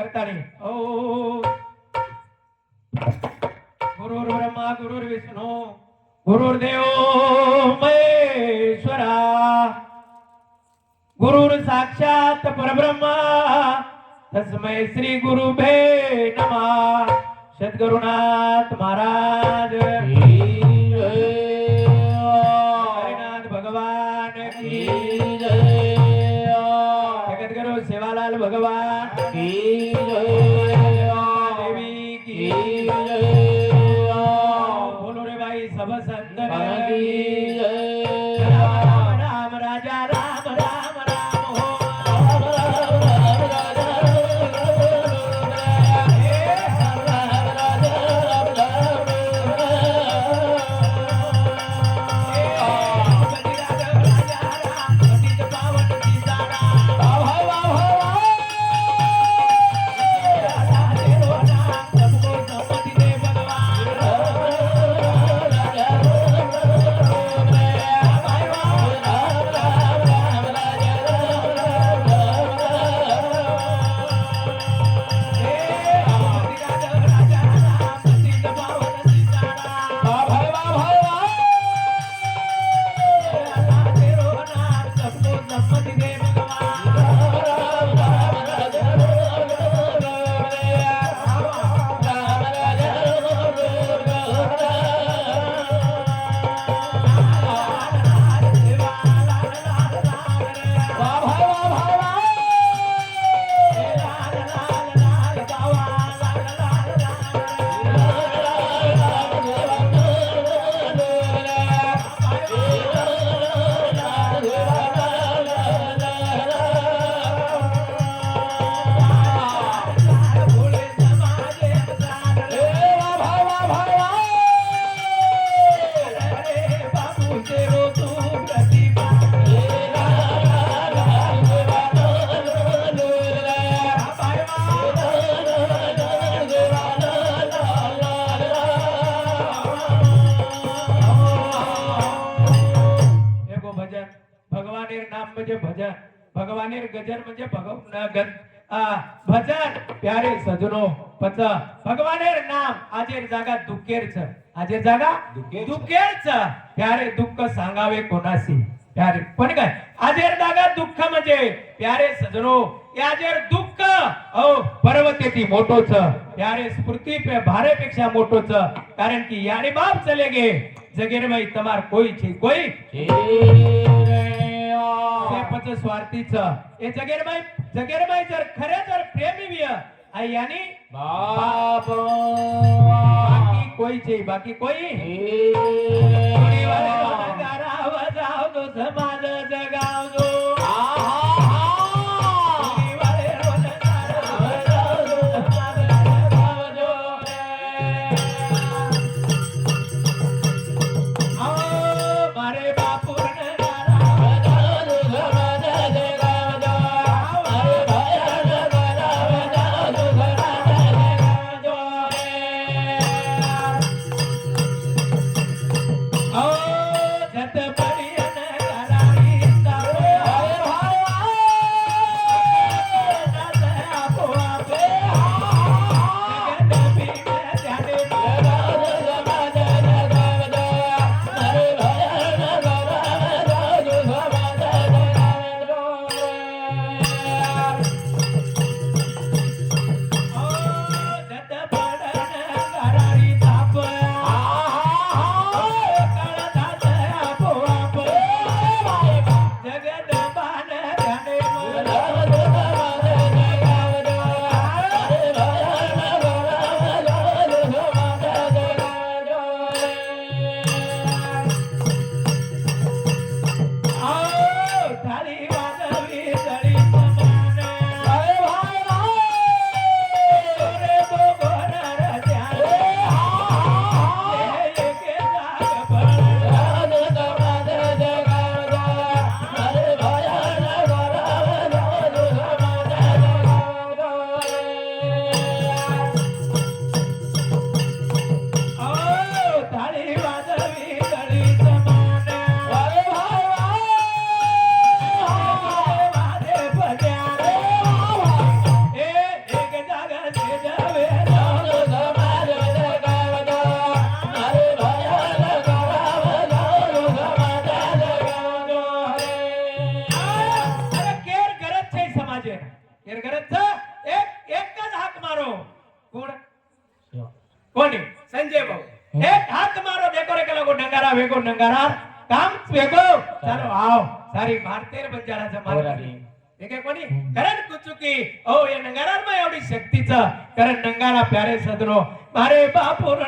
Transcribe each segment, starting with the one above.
करताळी ओ गुरुर्ब्रह्मा गुरुर्विष्णू गुरुर्देव महेश्वरा गुरुर साक्षात परब्रह्मा तस्मै श्री गुरुभे नमः। सद्गुरुनाथ महाराज की जय, हरिनाथ भगवान की जय, जगद्गुरु सेवालाल भगवान की जय, देवी की जय, बोलो रे भाई सब संतन की जय। राम राम राजा राम राम राम हो भजन भगवानेर गजन म्हणजे भजन प्यारे सजनो पच भगवानेर नाम आजेर जागा दुखेर छ आजेर जागा दुखेर छ प्यारे दुःख सांगावे कोणासी प्यारे पण काय आजेर जागा दुःख म्हणजे प्यारे सजनो याजेर दुःख ओ पर्वतेती मोठो छ प्यारे स्फूर्ती पे भारे पेक्षा मोठो छ कारण की याने बाप चले गे जगेर में तमार कोई छे कोई पच स्वार्थीच हे जगेर माई जर खरे जर प्रेमी विय आई यानी बाप बाकी कोई वाले गाराव जाओ तो समाज जगाव जो जत परियन कराई कोण कोणी संजय भाऊ एक हात मारो देखो रे कला को नंगारा वेगो नंगारा काम वेगो चालो आओ सारी भारतीय बंजाराचा मार्ग एक कोणी कारण कुचुकी ओ या नंगारार में एवढी शक्तीचा कारण नंगारा प्यारे सदरो मारे बापूर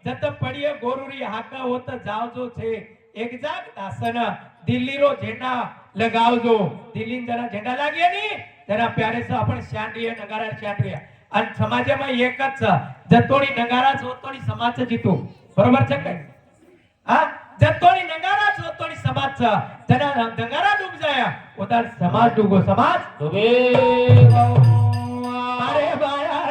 जत पड़िए गोरुरी हाका होत जावजो छे एक्झॅक्ट तासन दिल्ली रो झेंडा लगावजो दिल्ली जरा झेंडा लागे नी जरा प्यारे से आपण शांडीय नगारा शांडीय आणि समाजामध्ये एकच जतोडी नगारा जोतोडी समाज जीतो बरोबर छे काय हा जतोडी नगारा जोतोडी समाज जरा नगारा डूब जाया उधर समाज डूबो समाज डूबे अरे बाया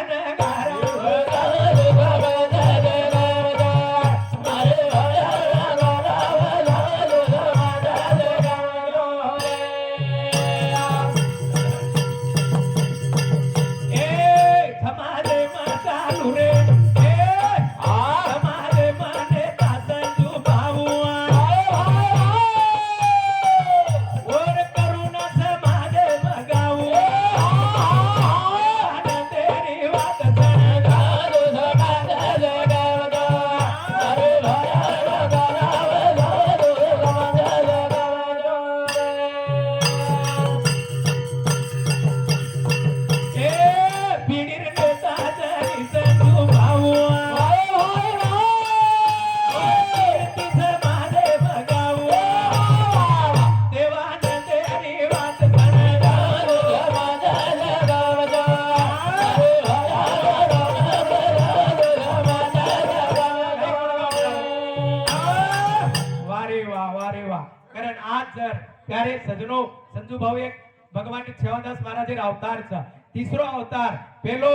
प्यारे सजनो संजू भाऊ एक भगवान सेवादास महाराज अवतार चा तिसरो अवतार पेलो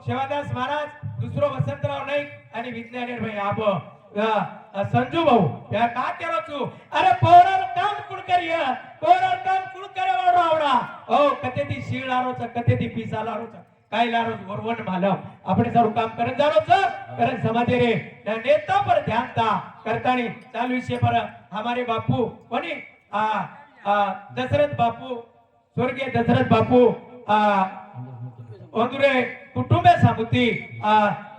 सेवादास महाराज दुसरो वसंतराव नाईक आणि विज्ञानी भाई आब संजू भाऊ त्या का केलो छु अरे पोरर काम कुण करिया पोरर काम कुण करे वाडो आवडा कते ती शीळारो च कते ती पिसालारो च काय लारो वरवन मालम આપણે સારું કામ કરન જારો छ કરन समाजे रे नेता पर ध्यान ता करतानी चालू विषय पर हमारे बापू कोणी दशरथ बापू स्वर्गीय दशरथ बापू ओंदुरे कुटुंब सामुती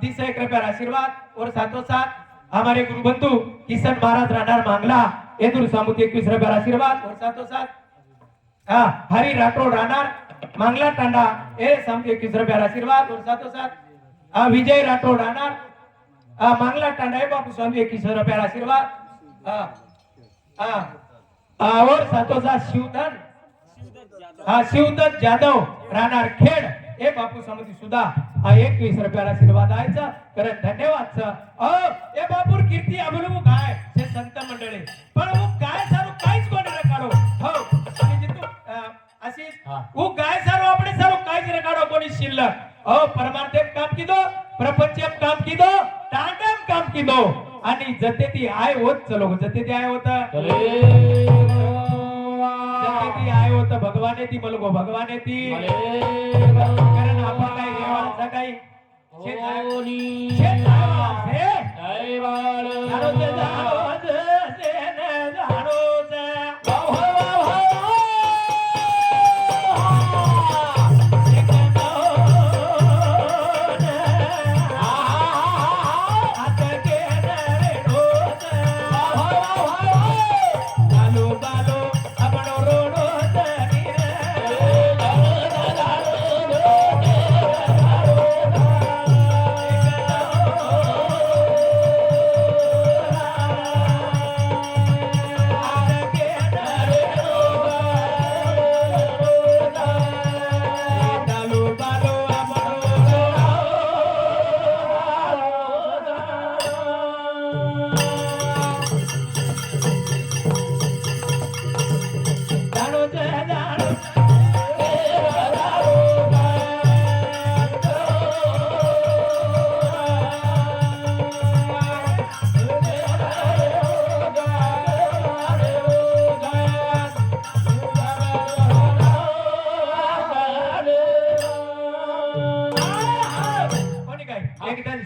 दिसे कृपया आशीर्वाद और साथों साथ हमारे गुरु बंधु किशन महाराज राणार मांगला एदुर सामुती 21 रुपया आशीर्वाद और साथों साथ हरि राठौड़ राणार मांगला टांडा ए सामुती 21 रुपया आशीर्वाद और साथों साथ विजय राठौड़ राणार मांगला टांडा ए बापू स्वामी 21 रुपया आशीर्वाद और साथों साथ शिवदत्त जाधव राहणार खेड ए बापू समिती सुद्धा 21 रुपया आशीर्वाद आयचा कारण धन्यवाद ए बापूर कीर्ती अबलू काय हे संत मंडळी पण वो काय सारो काहीच कोण रेकाडो हो आणि जितू अशी वो काय सारो આપણે સારો કાઈ રેકાડો કોની શિલ્લક પરમાર્થે કામ કીધો પ્રપંચમ કામ કીધો તાંડમ કામ કીધો आणि जतेती आय होत चलो जतेती आय होता जतेती आय होता भगवाने ती मलगो भगवाने ती कारण आपण काय देवाचा काय शेत आहे जय बाळ जाणोच सेन जाणोच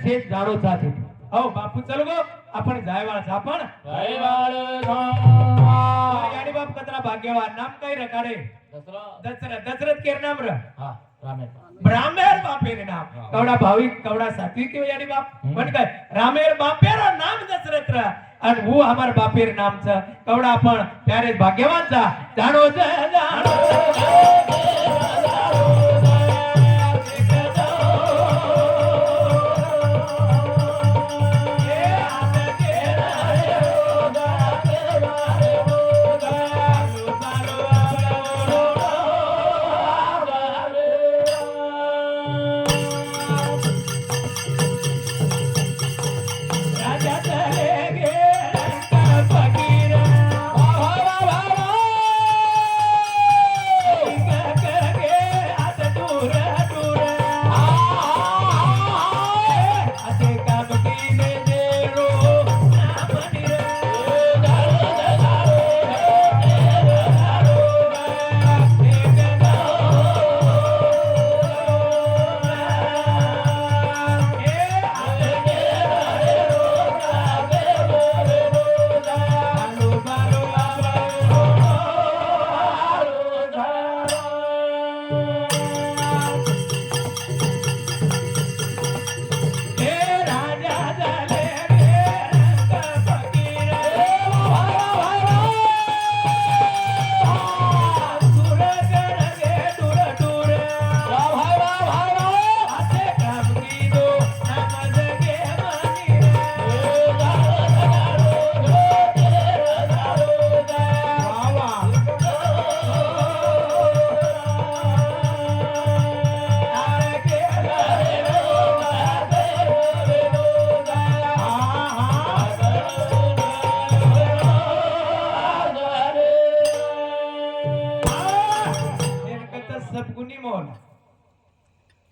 शेत जाडो चाते हो बापू चल गो आपण जायवाळ आपण याडी बाप कतरा भाग्यवान नाम काय रकाडे दशरथ केर नाम र ब्राह्मण बापेर नाम कवडा भाविक कवडा सात्विक याडी बाप पण काय रामेर बापेर नाम दशरथ र आणि वो हमार बापेर नामचं कवडा आपण प्यारे भाग्यवानचा जाणो जाणो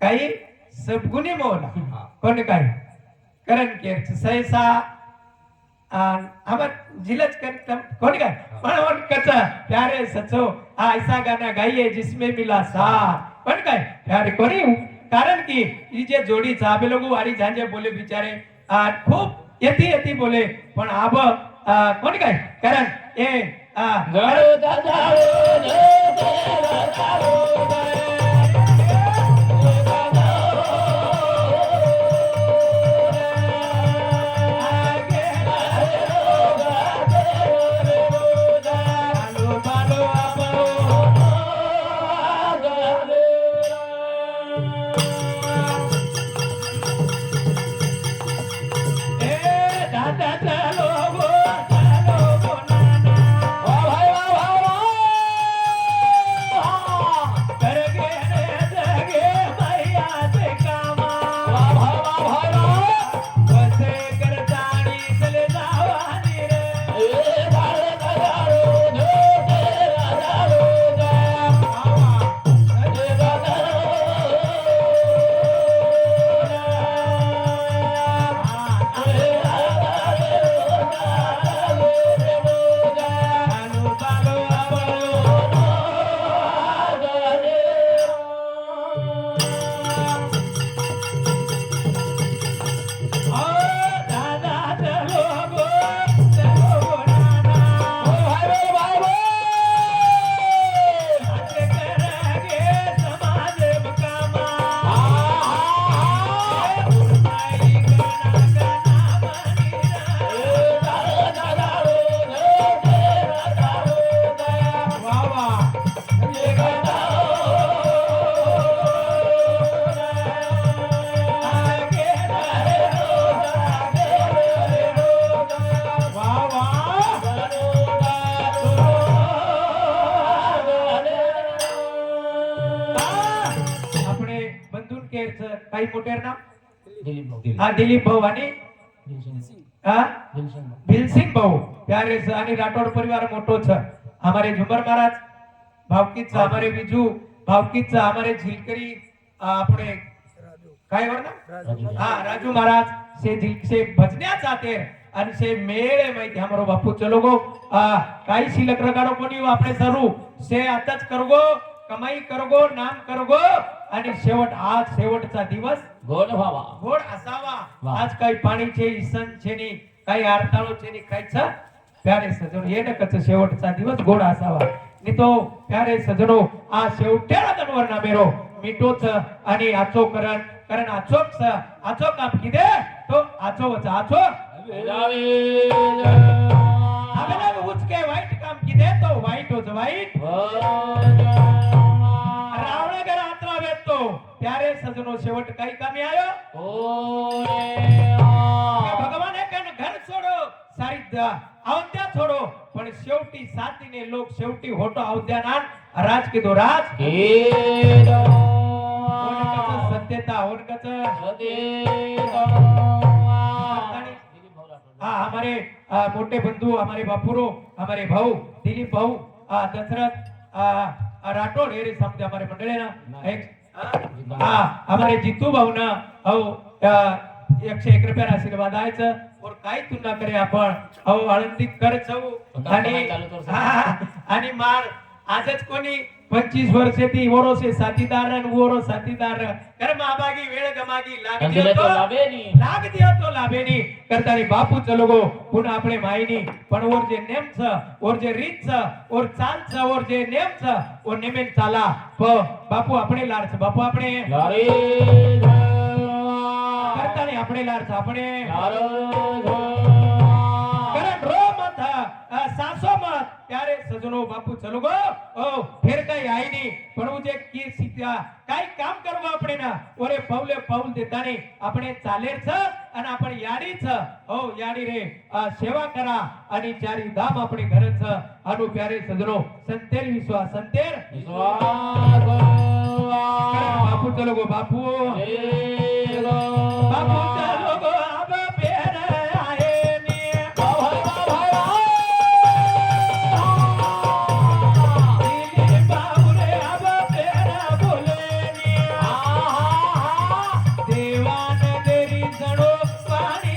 काही सबगुणी मौला कोण काय करण के सहसा हमर जिलज कर कोण काय पण कचा प्यारे सचो ऐसा गाना गाइए जिसमें मिला सा पण काय प्यारे कोणी कारण की ही जे जोडी चाबे लोग वारी झांजे बोले बिचारे खूप येती येती बोले पण आब कोण काय कारण ए जाळो जाळो काही मोठे नाव दिलीप भाऊ आणि भीलसिंग भाऊ प्यारे आणि राठौड़ परिवार मोटो छ हमारे झुमर महाराज भावकीच हमारे विजू भावकीच हमारे झिलकरी अपने काय वरना राजू महाराज से भजन्या चाहते आणि से मेळे माहिती हमारो बापू चलो गो काही शिल्लक रगाडो कोणी आपले सरू से आताच करगो कमाई करगो नाम करगो आणि शेवट आज शेवटचा दिवस गोड व्हावा गोड असावा वाह. आज काही पाणीचे इसन छेनी काही आरताळो छेनी खायचं प्यारे सजनो ये नकच शेवटचा दिवस गोड असावा नि तो प्यारे सजनो आ शेवट्याला तनवर ना मेरो मिठोच आणि आचो कारण आचोच आचो काम किदे तो आचो वच आचो आवेला उचके वाईट काम किदे तो वाईट होच वाईट रावण घर आत्रा वेतो प्यारे सजनो शेवट काही कामी आयो भगवान कन घर छोडो सारी अवध्या छोडो पण शेवटी साथीने लोक शेवटी होतो अवध्यानान राज किदो राज सत्यता ओरकच हाँ हमारे मोटे बंधु हमारे बापुरो हमारे भाऊ दिलीप भाऊ दशरथ राठोड हे समजे हमारे मंडळे ना एक हमारे जितू भाऊ ना हो 101 रुपया आशीर्वाद आयचं और काही तुलना करे आपण अहो आळंदी कर जाऊ आणि मार आजच कोणी 25 वर्षेती ओरोसे साथीदार आणि ओरो साथीदार कर माबागी वेळ गमागी लाग दियो तो लाभेनी करतानी बापू चलो गो पुन्हा आपले मायनी पण ओर जे नेम छ ओर जे रीत छ ओर चाल छ ओर जे नेम छ ओर नेमेन चाला बापू આપણે લાડ છે બાપુ આપણે કરતાની આપણે લાડ છે આપણે करन रो मत सासो मत प्यारे सजनो बापू चलो गो ओ फिर काही आई नहीं पण उजे की सीत्या काही काम करवा આપણે ના ઓરે પૌલે પૌલ દેતાની આપણે ચાલેર છે અને આપણે યાડી છે ઓ યાડી રે સેવા કરા અને ચારી ધામ આપણે ઘર છે આનું પ્યારે સજનો સંતેર વિશ્વાસ સંતેર બાપુ ચલો ગો બાપુ બાપુ ચલો ગો આબ પેર આए ની देवान देरी जणो पाणी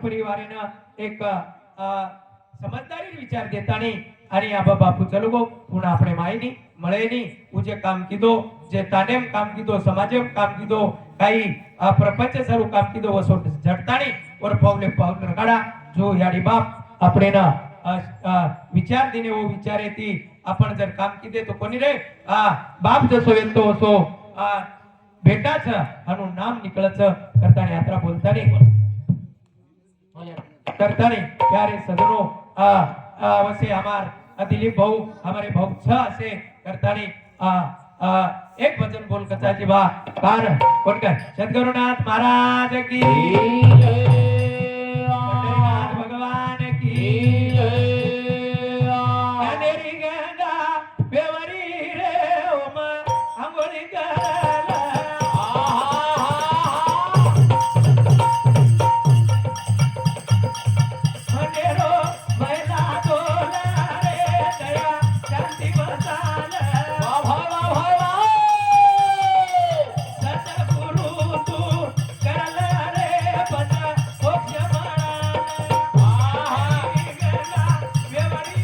परिवारेनं एक समजदारी विचार देतानी आणि आबा बापू चलो गो पुन्हा આપણે માયની મળેની ઉજે કામ કીધો જે તાનેમ કામ કીધો સમાજેમ કામ કીધો काही प्रपंच सर्व काम કીધો વસો झटतानी और पावले पावले रगाडा जो याडी बाप આપણે ना विचार दिने वो विचारेती आपण जर काम किदे तो कोणी रे बाप जसो येतो असो बेटाच अनु नाम निकळच करतानी यात्रा बोलतानी करतानी प्यारे सजनो वसे हमार दिलीप भाऊ हमारे भाऊ छ असे करतानी एक भजन बोल कचाची बा कार कोण काय सद्गुरुनाथ महाराज की पंढरीनाथ भगवान की अनेरी गंगा बेवरी रे ओम अंगोली करला अनेरो बैला तोला रे दया शांती बसाल सतगुरु तू करला रे पद मोक्ष गंगा बेवरी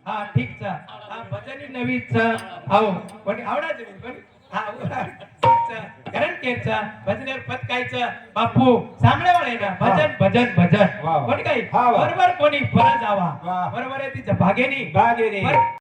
हा ठीक छ भजनी नवी छ आओ पण आवडा जमी पण कारण के छ भजनेर पद काय छ बापू सामळे वाले ना भजन भजन भजन पण काय बरोबर कोणी फरज आवा बरोबर आहे तिच्या भागेनी